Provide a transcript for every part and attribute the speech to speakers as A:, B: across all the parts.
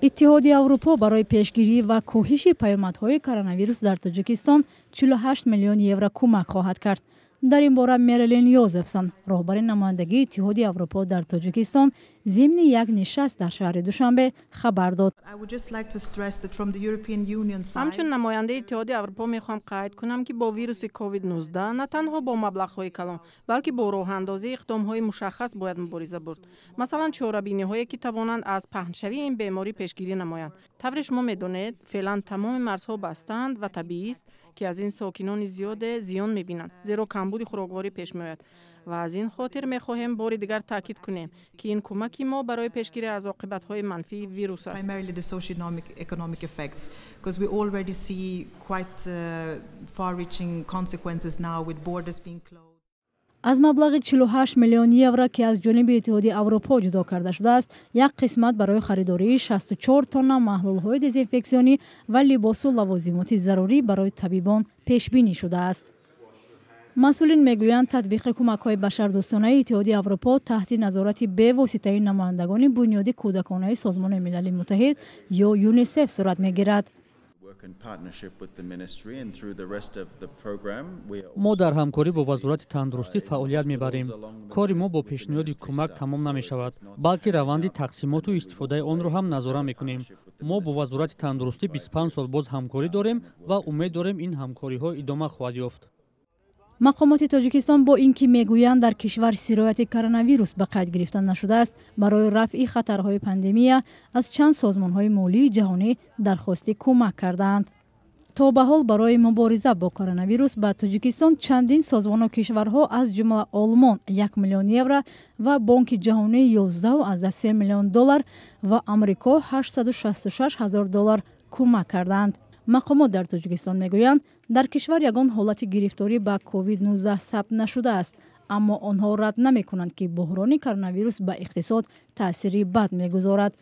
A: اتحادیه اروپا برای پیشگیری و کاهش پیامدهای کرونا در تاجیکستان 48 میلیون یورو کمک خواهد کرد. در این باره میرلین یوزفسون رهبر نمایندگی اتحادیه اروپا در تاجیکستان ضمن یک نشست در شهر دوشنبه خبر داد.
B: همچون نماینده اتحادیه اروپا میخوام قید کنم که با ویروس کووید 19 نه تنها با مبلغ‌های کلان بلکه با راه اندازی اقدام‌های مشخص باید مبارزه برد. مثلا چاره‌بینی‌هایی که توانند از پهنشوی این بیماری پیشگیری نمایند. طبعا شما میدونید فعلا تمام مرزها بستند و طبیعی است که از این ساکنان زیاد زیان می‌بینند زیرا کمبود خوراکواری پیش می‌آید. و از این خاطر می‌خواهیم بار دیگر تاکید کنیم که این کمک ما برای پیشگیری از عاقبت‌های منفی ویروس است.
A: از مبلغ 48 میلیون یورو که از جانب اتحادیه اروپا جدا کرده شده است، یک قسمت برای خریداری 64 تن محلول‌های دزینفکسیونی و لباس و لوازمات ضروری برای طبیبان پیش بینی شده است. مسئولین میگویند تطبیق کمک‌های بشردوستانه اتحادیه اروپا تحت نظارت به واسطه نمایندگان بنیاد کودکانه سازمان ملل متحد یا یونیسف صورت میگیرد.
C: ما در همکاری با وزارت تندرستی فعالیت میبریم. کاری ما با پیشنهاد کمک تمام نمی شود، بلکه روند تقسیمات و استفاده آن را هم نظارت میکنیم. ما با وزارت تندرستی 25 سال باز همکاری داریم و امید داریم این همکاری ها ادامه خواهد یافت.
A: مقامات تاجیکستان با اینکه میگویند در کشور سرایت کرونا ویروس به قید گرفته نشده است، برای رفع خطرهای پاندمی از چند سازمان‌های مالی جهانی درخواست کمک کردند. تا به حال برای مبارزه با کرونا ویروس به تاجیکستان چندین سازمان و کشورها از جمله آلمان 1 میلیون یورو و بانک جهانی 11.3 میلیون دلار و آمریکا 866 هزار دلار کمک کردند. مقامات در تاجیکستان میگویند در کشور یگان حالت گرفتاری به کووید 19 ثبت نشده است، اما آنها رد نمی‌کنند که بحران کرونا ویروس به اقتصاد تأثیری بد می‌گذارد.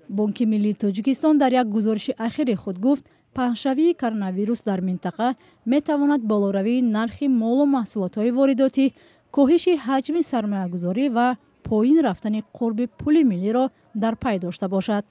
A: بانک ملی تاجیکستان در یک گزارش اخیر خود گفت پهنشوی کرونا ویروس در منطقه می‌تواند بالاروی نرخ مال و محصولات‌های وارداتی، کاهش حجم سرمایه‌گذاری و پایین رفتن قرب پول ملی را در پی داشته باشد.